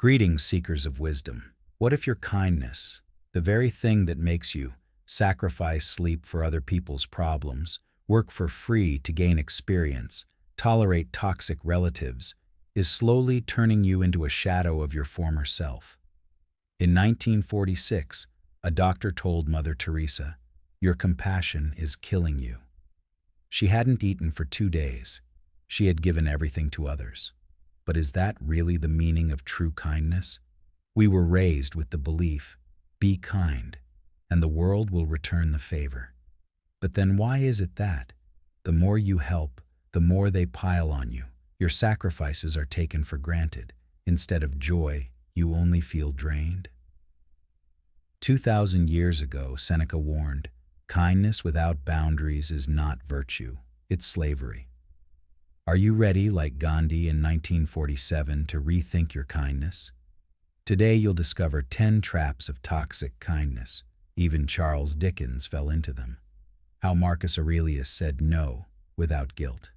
Greetings, seekers of wisdom. What if your kindness, the very thing that makes you sacrifice sleep for other people's problems, work for free to gain experience, tolerate toxic relatives, is slowly turning you into a shadow of your former self? In 1946, a doctor told Mother Teresa, "Your compassion is killing you." She hadn't eaten for 2 days. She had given everything to others. But is that really the meaning of true kindness? We were raised with the belief, be kind, and the world will return the favor. But then why is it that the more you help, the more they pile on you? Your sacrifices are taken for granted. Instead of joy, you only feel drained. 2,000 years ago, Seneca warned, kindness without boundaries is not virtue, it's slavery. Are you ready, like Gandhi in 1947, to rethink your kindness? Today you'll discover 10 traps of toxic kindness. Even Charles Dickens fell into them. How Marcus Aurelius said no without guilt.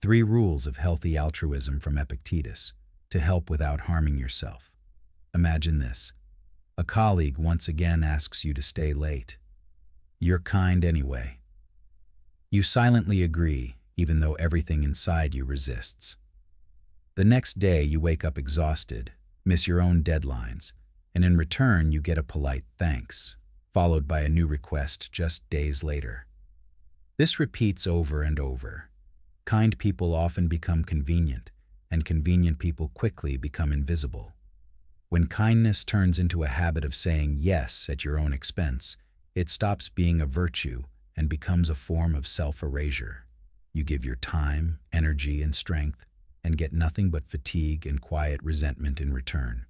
3 rules of healthy altruism from Epictetus, to help without harming yourself. Imagine this. A colleague once again asks you to stay late. You're kind anyway. You silently agree, even though everything inside you resists. The next day you wake up exhausted, miss your own deadlines, and in return you get a polite thanks, followed by a new request just days later. This repeats over and over. Kind people often become convenient, and convenient people quickly become invisible. When kindness turns into a habit of saying yes at your own expense, it stops being a virtue and becomes a form of self-erasure. You give your time, energy, and strength, and get nothing but fatigue and quiet resentment in return.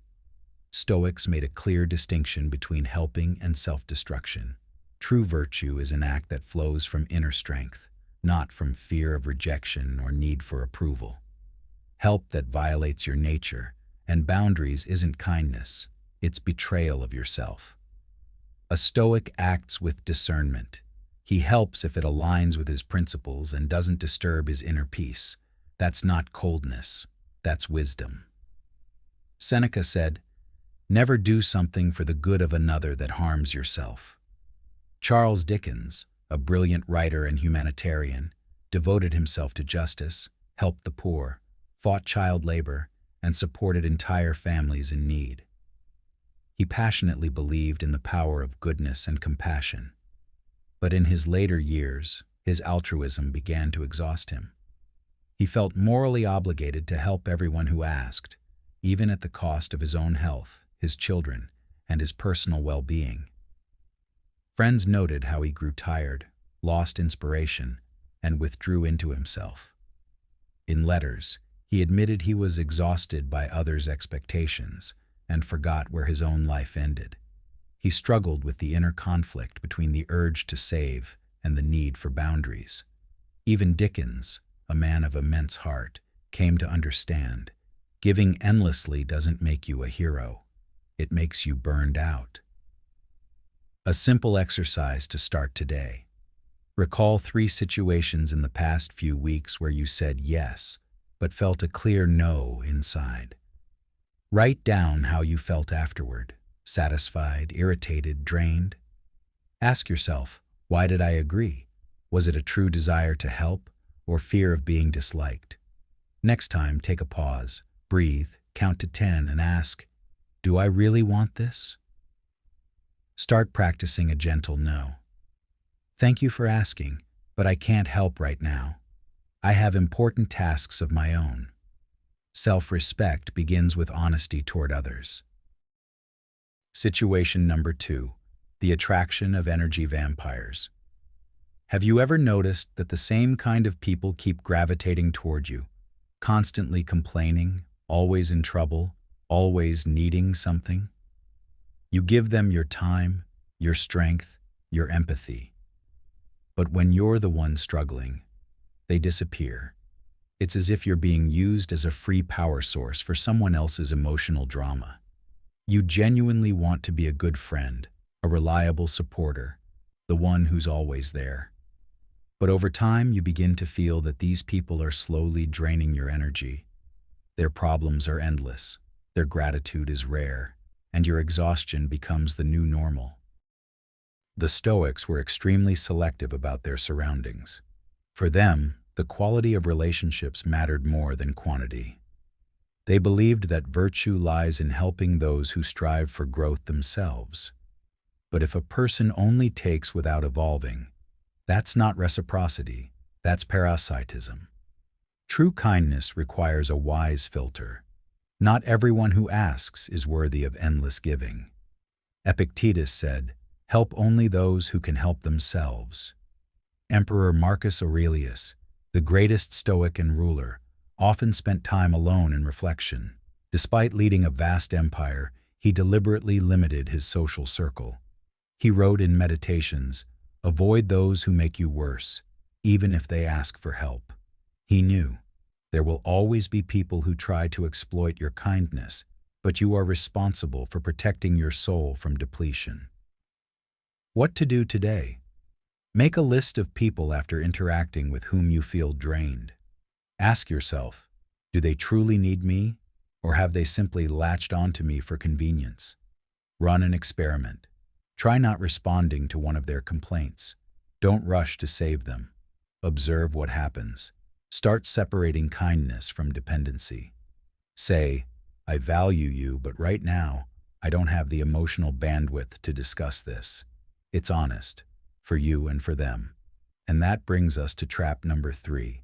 Stoics made a clear distinction between helping and self-destruction. True virtue is an act that flows from inner strength, not from fear of rejection or need for approval. Help that violates your nature and boundaries isn't kindness, it's betrayal of yourself. A Stoic acts with discernment. He helps if it aligns with his principles and doesn't disturb his inner peace. That's not coldness, that's wisdom. Seneca said, "Never do something for the good of another that harms yourself." Charles Dickens, a brilliant writer and humanitarian, devoted himself to justice, helped the poor, fought child labor, and supported entire families in need. He passionately believed in the power of goodness and compassion. But in his later years, his altruism began to exhaust him. He felt morally obligated to help everyone who asked, even at the cost of his own health, his children, and his personal well-being. Friends noted how he grew tired, lost inspiration, and withdrew into himself. In letters, he admitted he was exhausted by others' expectations and forgot where his own life ended. He struggled with the inner conflict between the urge to save and the need for boundaries. Even Dickens, a man of immense heart, came to understand, giving endlessly doesn't make you a hero, it makes you burned out. A simple exercise to start today. Recall 3 situations in the past few weeks where you said yes, but felt a clear no inside. Write down how you felt afterward. Satisfied, irritated, drained? Ask yourself, why did I agree? Was it a true desire to help or fear of being disliked? Next time, take a pause, breathe, count to 10, and ask, do I really want this? Start practicing a gentle no. Thank you for asking, but I can't help right now. I have important tasks of my own. Self-respect begins with honesty toward others. Situation number 2, the attraction of energy vampires. Have you ever noticed that the same kind of people keep gravitating toward you, constantly complaining, always in trouble, always needing something? You give them your time, your strength, your empathy. But when you're the one struggling, they disappear. It's as if you're being used as a free power source for someone else's emotional drama. You genuinely want to be a good friend, a reliable supporter, the one who's always there. But over time, you begin to feel that these people are slowly draining your energy. Their problems are endless. Their gratitude is rare, and your exhaustion becomes the new normal. The Stoics were extremely selective about their surroundings. For them, the quality of relationships mattered more than quantity. They believed that virtue lies in helping those who strive for growth themselves. But if a person only takes without evolving, that's not reciprocity, that's parasitism. True kindness requires a wise filter. Not everyone who asks is worthy of endless giving. Epictetus said, "Help only those who can help themselves." Emperor Marcus Aurelius, the greatest Stoic and ruler, often spent time alone in reflection. Despite leading a vast empire, he deliberately limited his social circle. He wrote in Meditations, "Avoid those who make you worse, even if they ask for help." He knew, there will always be people who try to exploit your kindness, but you are responsible for protecting your soul from depletion. What to do today? Make a list of people after interacting with whom you feel drained. Ask yourself, do they truly need me, or have they simply latched onto me for convenience? Run an experiment. Try not responding to one of their complaints. Don't rush to save them. Observe what happens. Start separating kindness from dependency. Say, "I value you, but right now, I don't have the emotional bandwidth to discuss this." It's honest, for you and for them. And that brings us to trap number 3,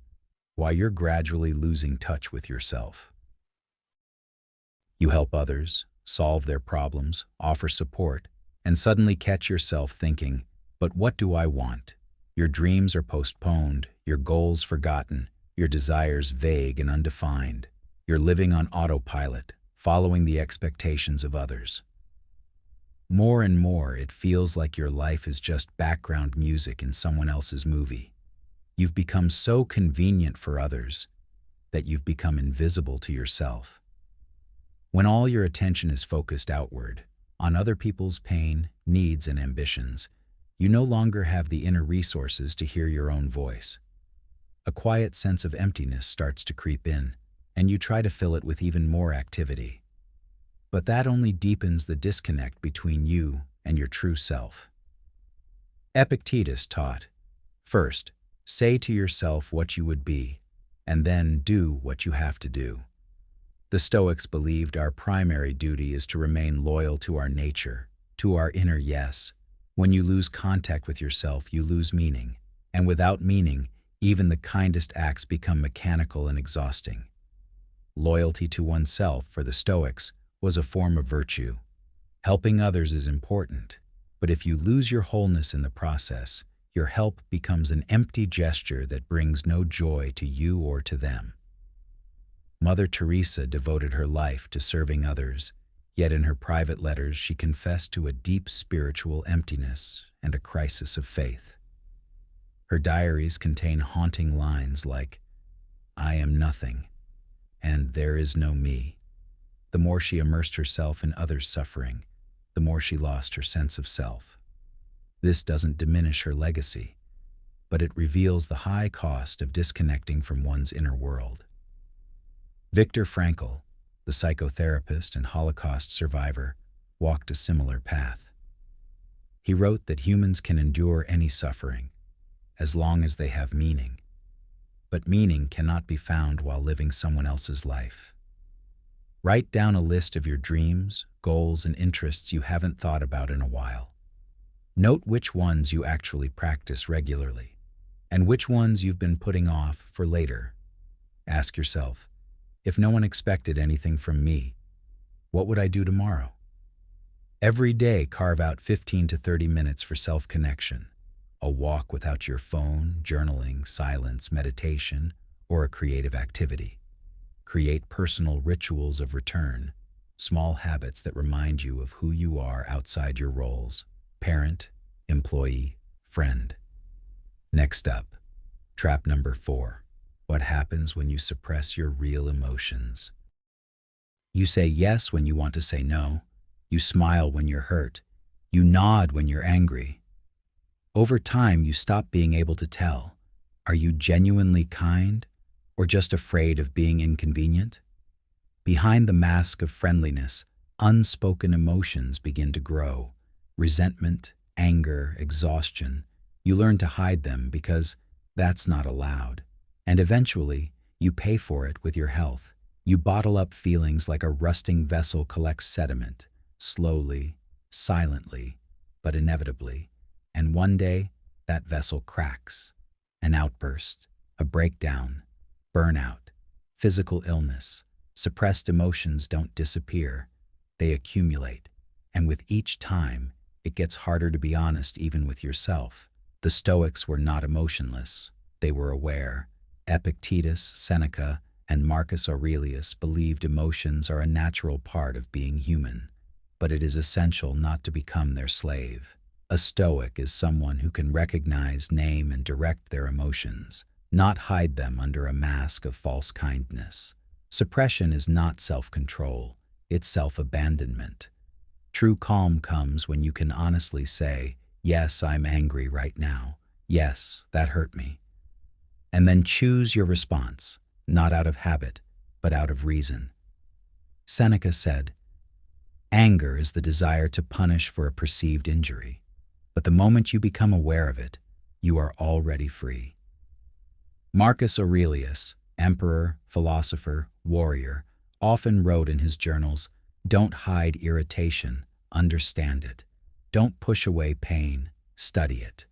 why you're gradually losing touch with yourself. You help others, solve their problems, offer support, and suddenly catch yourself thinking, "But what do I want?" Your dreams are postponed, your goals forgotten, your desires vague and undefined. You're living on autopilot, following the expectations of others. More and more, it feels like your life is just background music in someone else's movie. You've become so convenient for others that you've become invisible to yourself. When all your attention is focused outward, on other people's pain, needs, and ambitions, you no longer have the inner resources to hear your own voice. A quiet sense of emptiness starts to creep in, and you try to fill it with even more activity. But that only deepens the disconnect between you and your true self. Epictetus taught, first, say to yourself what you would be, and then do what you have to do. The Stoics believed our primary duty is to remain loyal to our nature, to our inner yes. When you lose contact with yourself, you lose meaning, and without meaning, even the kindest acts become mechanical and exhausting. Loyalty to oneself, for the Stoics, was a form of virtue. Helping others is important, but if you lose your wholeness in the process, your help becomes an empty gesture that brings no joy to you or to them. Mother Teresa devoted her life to serving others, yet in her private letters she confessed to a deep spiritual emptiness and a crisis of faith. Her diaries contain haunting lines like, "I am nothing," and "there is no me." The more she immersed herself in others' suffering, the more she lost her sense of self. This doesn't diminish her legacy, but it reveals the high cost of disconnecting from one's inner world. Viktor Frankl, the psychotherapist and Holocaust survivor, walked a similar path. He wrote that humans can endure any suffering, as long as they have meaning. But meaning cannot be found while living someone else's life. Write down a list of your dreams, goals, and interests you haven't thought about in a while. Note which ones you actually practice regularly, and which ones you've been putting off for later. Ask yourself, if no one expected anything from me, what would I do tomorrow? Every day, carve out 15 to 30 minutes for self-connection. A walk without your phone, journaling, silence, meditation, or a creative activity. Create personal rituals of return, small habits that remind you of who you are outside your roles: parent, employee, friend. Next up, trap number 4. What happens when you suppress your real emotions? You say yes when you want to say no. You smile when you're hurt. You nod when you're angry. Over time, you stop being able to tell, are you genuinely kind or just afraid of being inconvenient? Behind the mask of friendliness, unspoken emotions begin to grow. Resentment, anger, exhaustion. You learn to hide them because that's not allowed. And eventually, you pay for it with your health. You bottle up feelings like a rusting vessel collects sediment, slowly, silently, but inevitably. And one day, that vessel cracks. An outburst, a breakdown, burnout, physical illness. Suppressed emotions don't disappear, they accumulate. And with each time, it gets harder to be honest even with yourself. The Stoics were not emotionless, they were aware. Epictetus, Seneca, and Marcus Aurelius believed emotions are a natural part of being human, but it is essential not to become their slave. A Stoic is someone who can recognize, name, and direct their emotions, not hide them under a mask of false kindness. Suppression is not self-control, it's self-abandonment. True calm comes when you can honestly say, "Yes, I'm angry right now. Yes, that hurt me." And then choose your response, not out of habit, but out of reason. Seneca said, "Anger is the desire to punish for a perceived injury, but the moment you become aware of it, you are already free." Marcus Aurelius, emperor, philosopher, warrior, often wrote in his journals, "Don't hide irritation, understand it. Don't push away pain, study it."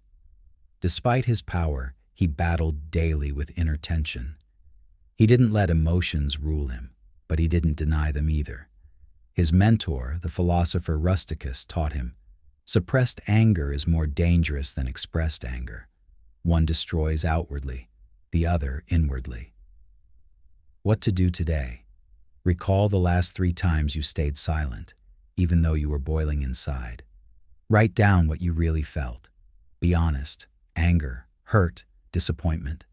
Despite his power, he battled daily with inner tension. He didn't let emotions rule him, but he didn't deny them either. His mentor, the philosopher Rusticus, taught him, "Suppressed anger is more dangerous than expressed anger. One destroys outwardly, the other inwardly." What to do today? Recall the last 3 times you stayed silent, even though you were boiling inside. Write down what you really felt. Be honest. Anger, hurt, disappointment.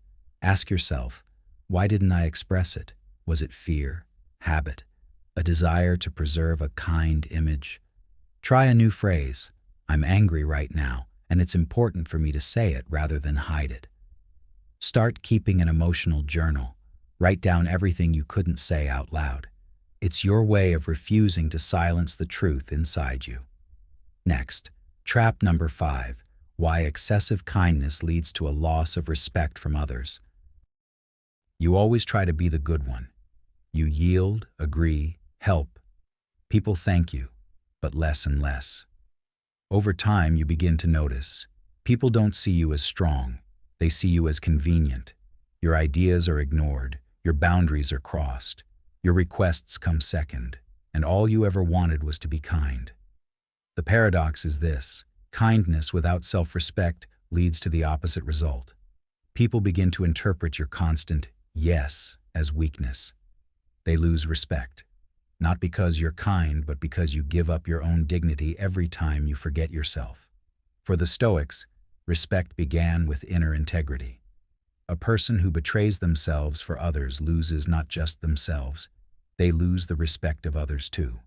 Ask yourself, why didn't I express it? Was it fear, habit, a desire to preserve a kind image? Try a new phrase. "I'm angry right now, and it's important for me to say it rather than hide it." Start keeping an emotional journal. Write down everything you couldn't say out loud. It's your way of refusing to silence the truth inside you. Next, trap number 5, why excessive kindness leads to a loss of respect from others. You always try to be the good one. You yield, agree, help. People thank you, but less and less. Over time, you begin to notice, people don't see you as strong, they see you as convenient. Your ideas are ignored, your boundaries are crossed, your requests come second, and all you ever wanted was to be kind. The paradox is this: kindness without self-respect leads to the opposite result. People begin to interpret your constant yes as weakness. They lose respect, not because you're kind, but because you give up your own dignity every time you forget yourself. For the Stoics, respect began with inner integrity. A person who betrays themselves for others loses not just themselves, they lose the respect of others too.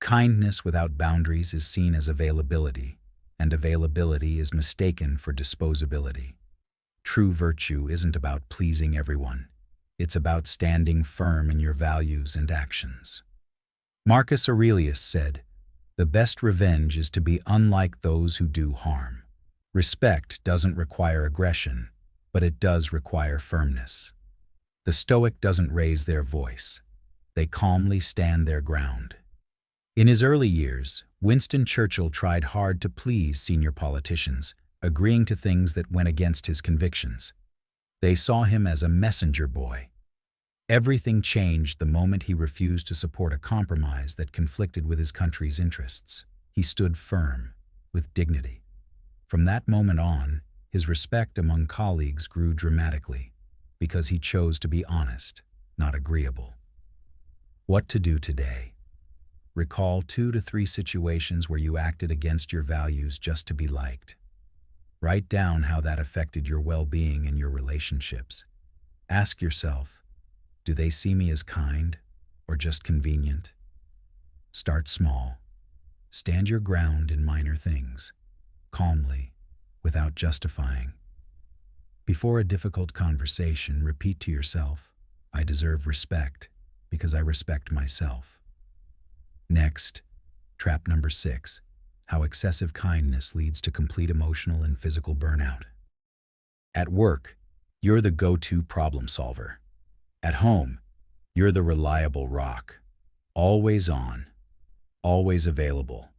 Kindness without boundaries is seen as availability, and availability is mistaken for disposability. True virtue isn't about pleasing everyone. It's about standing firm in your values and actions. Marcus Aurelius said, "The best revenge is to be unlike those who do harm." Respect doesn't require aggression, but it does require firmness. The Stoic doesn't raise their voice. They calmly stand their ground. In his early years, Winston Churchill tried hard to please senior politicians, agreeing to things that went against his convictions. They saw him as a messenger boy. Everything changed the moment he refused to support a compromise that conflicted with his country's interests. He stood firm, with dignity. From that moment on, his respect among colleagues grew dramatically, because he chose to be honest, not agreeable. What to do today? Recall 2 to 3 situations where you acted against your values just to be liked. Write down how that affected your well-being and your relationships. Ask yourself, do they see me as kind or just convenient? Start small. Stand your ground in minor things, calmly, without justifying. Before a difficult conversation, repeat to yourself, "I deserve respect," because I respect myself. Next, trap number 6, how excessive kindness leads to complete emotional and physical burnout. At work, you're the go-to problem solver. At home, you're the reliable rock, always on, always available.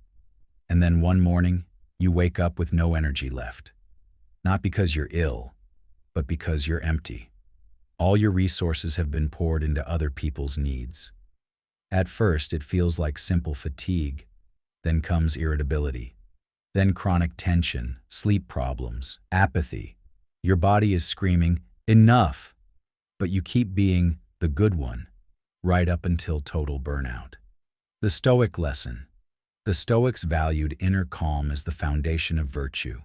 And then one morning, you wake up with no energy left. Not because you're ill, but because you're empty. All your resources have been poured into other people's needs. At first, it feels like simple fatigue. Then comes irritability. Then chronic tension, sleep problems, apathy. Your body is screaming, "Enough!" But you keep being the good one, right up until total burnout. The Stoic lesson. The Stoics valued inner calm as the foundation of virtue.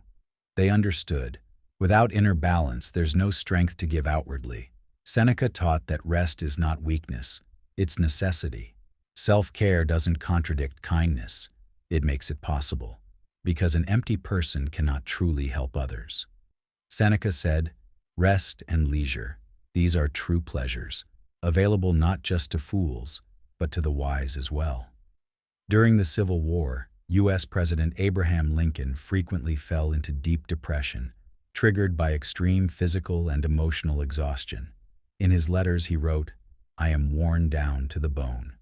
They understood, without inner balance, there's no strength to give outwardly. Seneca taught that rest is not weakness, it's necessity. Self-care doesn't contradict kindness, it makes it possible, because an empty person cannot truly help others. Seneca said, "Rest and leisure, these are true pleasures, available not just to fools, but to the wise as well." During the Civil War, U.S. President Abraham Lincoln frequently fell into deep depression, triggered by extreme physical and emotional exhaustion. In his letters he wrote, "I am worn down to the bone.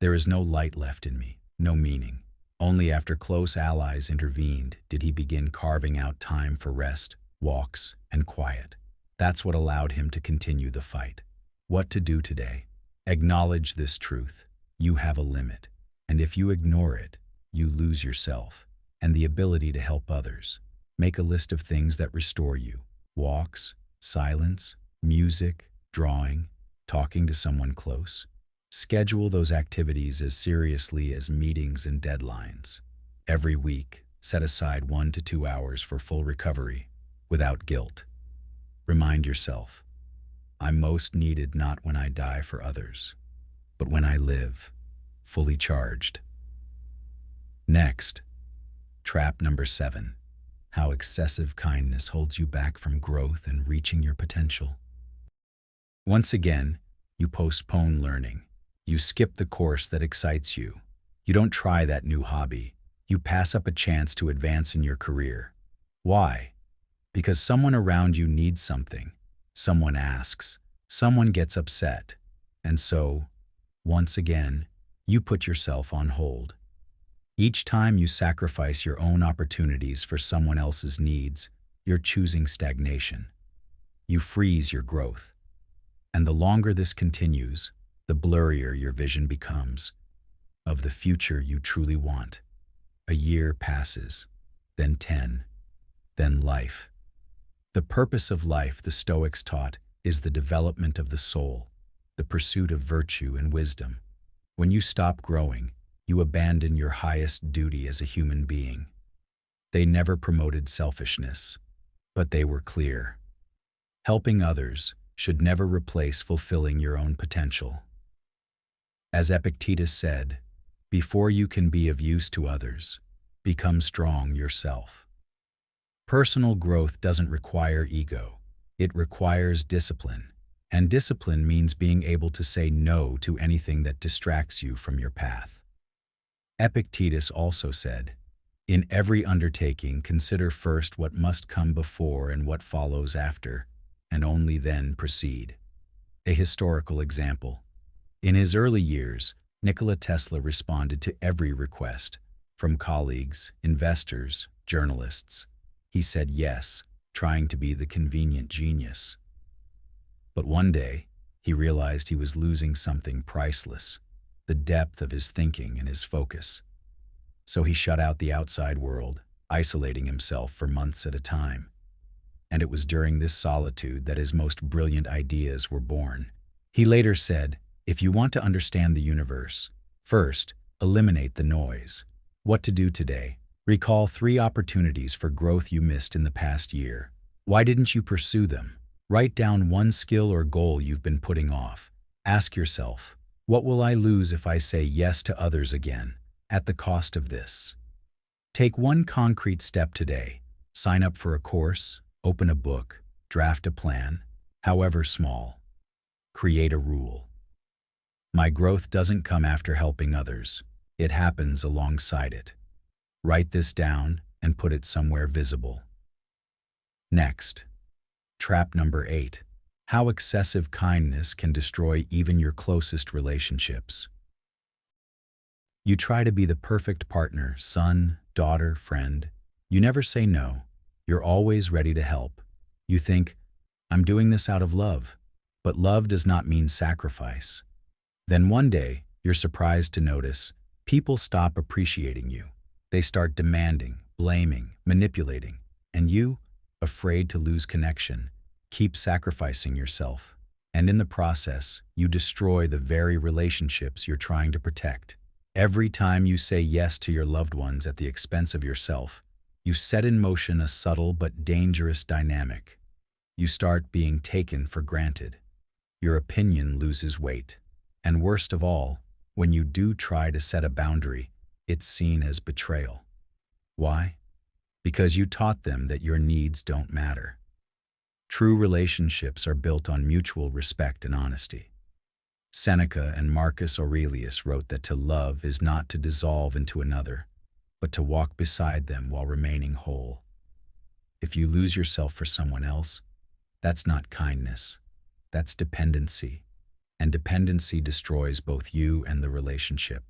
There is no light left in me, no meaning." Only after close allies intervened did he begin carving out time for rest, walks, and quiet. That's what allowed him to continue the fight. What to do today? Acknowledge this truth. You have a limit. And if you ignore it, you lose yourself and the ability to help others. Make a list of things that restore you. Walks, silence, music, drawing, talking to someone close. Schedule those activities as seriously as meetings and deadlines. Every week, set aside 1 to 2 hours for full recovery, without guilt. Remind yourself, I'm most needed not when I die for others, but when I live, fully charged. Next, trap number 7, how excessive kindness holds you back from growth and reaching your potential. Once again, you postpone learning. You skip the course that excites you. You don't try that new hobby. You pass up a chance to advance in your career. Why? Because someone around you needs something. Someone asks. Someone gets upset. And so, once again, you put yourself on hold. Each time you sacrifice your own opportunities for someone else's needs, you're choosing stagnation. You freeze your growth. And the longer this continues, the blurrier your vision becomes of the future you truly want. A year passes, then 10, then life. The purpose of life, the Stoics taught, is the development of the soul, the pursuit of virtue and wisdom. When you stop growing, you abandon your highest duty as a human being. They never promoted selfishness, but they were clear. Helping others should never replace fulfilling your own potential. As Epictetus said, before you can be of use to others, become strong yourself. Personal growth doesn't require ego. It requires discipline. And discipline means being able to say no to anything that distracts you from your path. Epictetus also said, "In every undertaking, consider first what must come before and what follows after, and only then proceed." A historical example. In his early years, Nikola Tesla responded to every request, from colleagues, investors, journalists. He said yes, trying to be the convenient genius. But one day, he realized he was losing something priceless, the depth of his thinking and his focus. So he shut out the outside world, isolating himself for months at a time. And it was during this solitude that his most brilliant ideas were born. He later said, "If you want to understand the universe, first, eliminate the noise." What to do today? Recall 3 opportunities for growth you missed in the past year. Why didn't you pursue them? Write down one skill or goal you've been putting off. Ask yourself, what will I lose if I say yes to others again, at the cost of this? Take one concrete step today. Sign up for a course, open a book, draft a plan, however small. Create a rule. My growth doesn't come after helping others. It happens alongside it. Write this down and put it somewhere visible. Next, trap number 8. How excessive kindness can destroy even your closest relationships. You try to be the perfect partner, son, daughter, friend. You never say no. You're always ready to help. You think, I'm doing this out of love. But love does not mean sacrifice. Then one day, you're surprised to notice people stop appreciating you. They start demanding, blaming, manipulating, and you, afraid to lose connection, keep sacrificing yourself. And in the process, you destroy the very relationships you're trying to protect. Every time you say yes to your loved ones at the expense of yourself, you set in motion a subtle but dangerous dynamic. You start being taken for granted. Your opinion loses weight. And worst of all, when you do try to set a boundary, it's seen as betrayal. Why? Because you taught them that your needs don't matter. True relationships are built on mutual respect and honesty. Seneca and Marcus Aurelius wrote that to love is not to dissolve into another, but to walk beside them while remaining whole. If you lose yourself for someone else, that's not kindness. That's dependency. And dependency destroys both you and the relationship.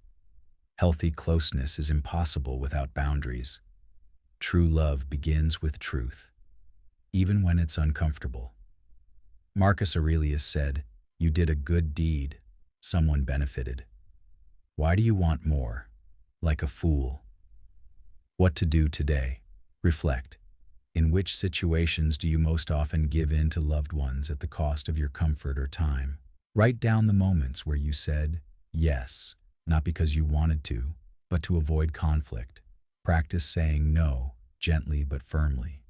Healthy closeness is impossible without boundaries. True love begins with truth, even when it's uncomfortable. Marcus Aurelius said, "You did a good deed. Someone benefited. Why do you want more? Like a fool." What to do today? Reflect. In which situations do you most often give in to loved ones at the cost of your comfort or time? Write down the moments where you said yes, not because you wanted to, but to avoid conflict. Practice saying no, gently but firmly.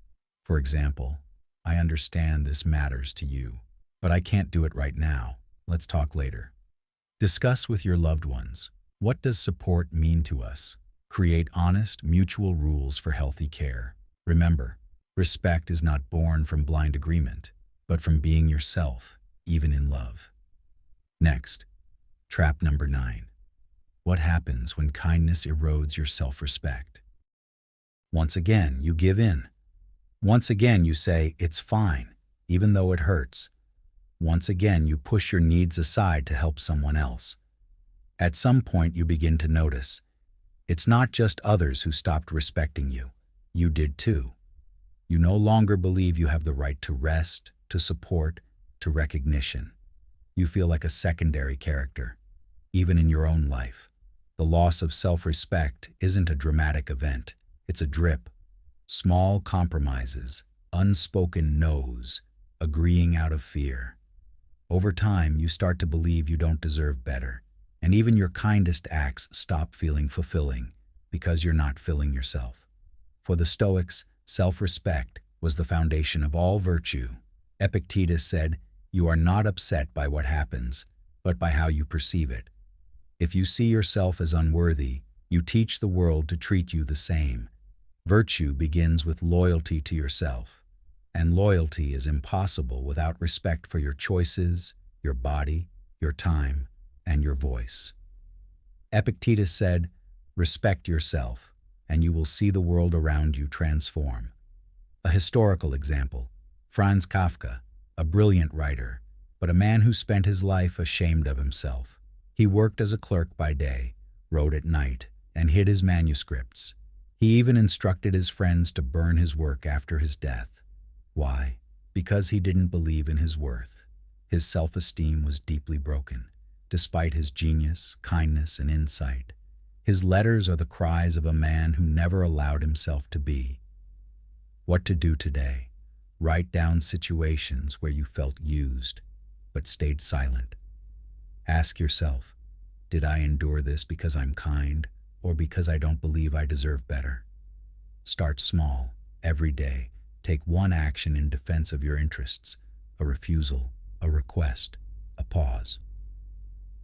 For example, I understand this matters to you, but I can't do it right now. Let's talk later. Discuss with your loved ones. What does support mean to us? Create honest, mutual rules for healthy care. Remember, respect is not born from blind agreement, but from being yourself, even in love. Next, trap number 9. What happens when kindness erodes your self-respect? Once again, you give in. Once again, you say, it's fine, even though it hurts. Once again, you push your needs aside to help someone else. At some point, you begin to notice, it's not just others who stopped respecting you. You did too. You no longer believe you have the right to rest, to support, to recognition. You feel like a secondary character, even in your own life. The loss of self-respect isn't a dramatic event. It's a drip. Small compromises, unspoken no's, agreeing out of fear. Over time, you start to believe you don't deserve better, and even your kindest acts stop feeling fulfilling because you're not filling yourself. For the Stoics, self-respect was the foundation of all virtue. Epictetus said, "You are not upset by what happens, but by how you perceive it. If you see yourself as unworthy, you teach the world to treat you the same." Virtue begins with loyalty to yourself, and loyalty is impossible without respect for your choices, your body, your time, and your voice. Epictetus said, "Respect yourself, and you will see the world around you transform." A historical example, Franz Kafka, a brilliant writer, but a man who spent his life ashamed of himself. He worked as a clerk by day, wrote at night, and hid his manuscripts. He even instructed his friends to burn his work after his death. Why? Because he didn't believe in his worth. His self-esteem was deeply broken, despite his genius, kindness, and insight. His letters are the cries of a man who never allowed himself to be. What to do today? Write down situations where you felt used, but stayed silent. Ask yourself, did I endure this because I'm kind, or because I don't believe I deserve better? Start small, every day. Take one action in defense of your interests, a refusal, a request, a pause.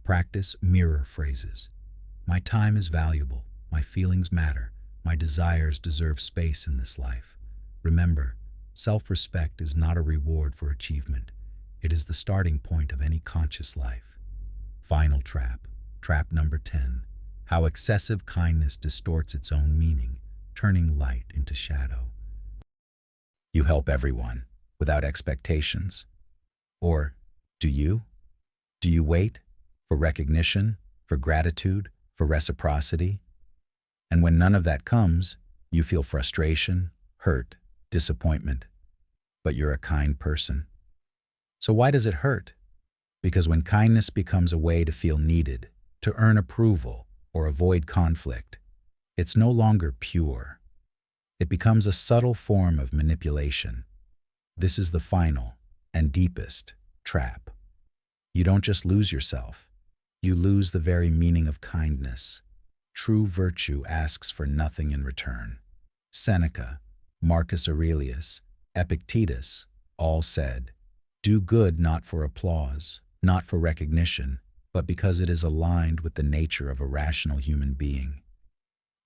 Practice mirror phrases. My time is valuable, my feelings matter, my desires deserve space in this life. Remember, self-respect is not a reward for achievement. It is the starting point of any conscious life. Final trap. Trap number 10. How excessive kindness distorts its own meaning, turning light into shadow. You help everyone, without expectations. Or, do you? Do you wait for recognition, for gratitude, for reciprocity? And when none of that comes, you feel frustration, hurt, disappointment. But you're a kind person. So why does it hurt? Because when kindness becomes a way to feel needed, to earn approval, or avoid conflict, it's no longer pure. It becomes a subtle form of manipulation. This is the final and deepest trap. You don't just lose yourself, you lose the very meaning of kindness. True virtue asks for nothing in return. Seneca, Marcus Aurelius, Epictetus all said, "Do good not for applause, not for recognition, but because it is aligned with the nature of a rational human being."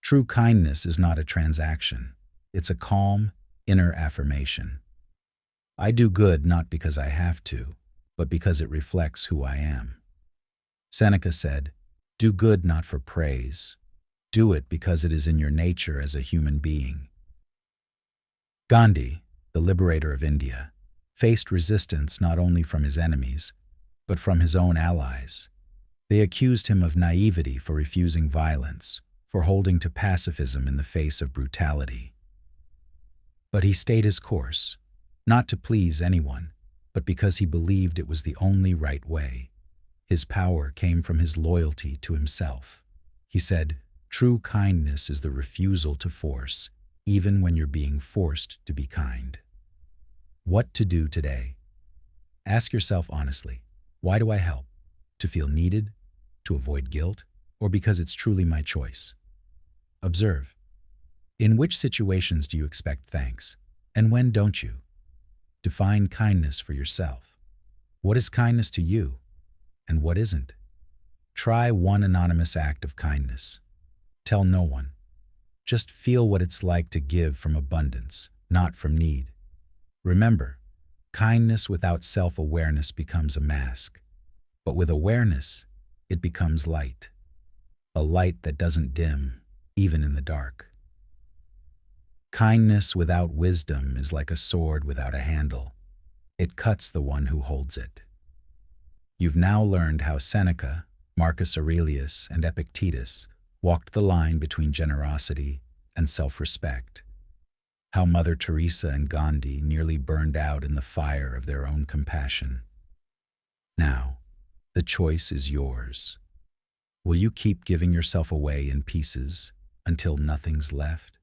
True kindness is not a transaction. It's a calm, inner affirmation. I do good not because I have to, but because it reflects who I am. Seneca said, "Do good not for praise. Do it because it is in your nature as a human being." Gandhi, the liberator of India, faced resistance not only from his enemies, but from his own allies. They accused him of naivety for refusing violence, for holding to pacifism in the face of brutality. But he stayed his course, not to please anyone, but because he believed it was the only right way. His power came from his loyalty to himself. He said, "True kindness is the refusal to force, even when you're being forced to be kind." What to do today? Ask yourself honestly, why do I help? To feel needed? To avoid guilt? Or because it's truly my choice? Observe. In which situations do you expect thanks? And when don't you? Define kindness for yourself. What is kindness to you? And what isn't? Try one anonymous act of kindness. Tell no one. Just feel what it's like to give from abundance, not from need. Remember, kindness without self-awareness becomes a mask. But with awareness, it becomes light. A light that doesn't dim, even in the dark. Kindness without wisdom is like a sword without a handle. It cuts the one who holds it. You've now learned how Seneca, Marcus Aurelius, and Epictetus walked the line between generosity and self-respect. How Mother Teresa and Gandhi nearly burned out in the fire of their own compassion. Now, the choice is yours. Will you keep giving yourself away in pieces until nothing's left?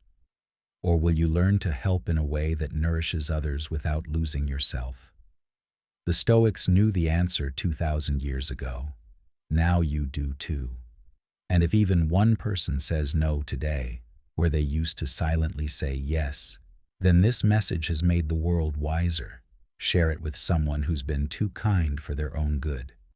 Or will you learn to help in a way that nourishes others without losing yourself? The Stoics knew the answer 2,000 years ago. Now you do too. And if even one person says no today, where they used to silently say yes, then this message has made the world wiser. Share it with someone who's been too kind for their own good.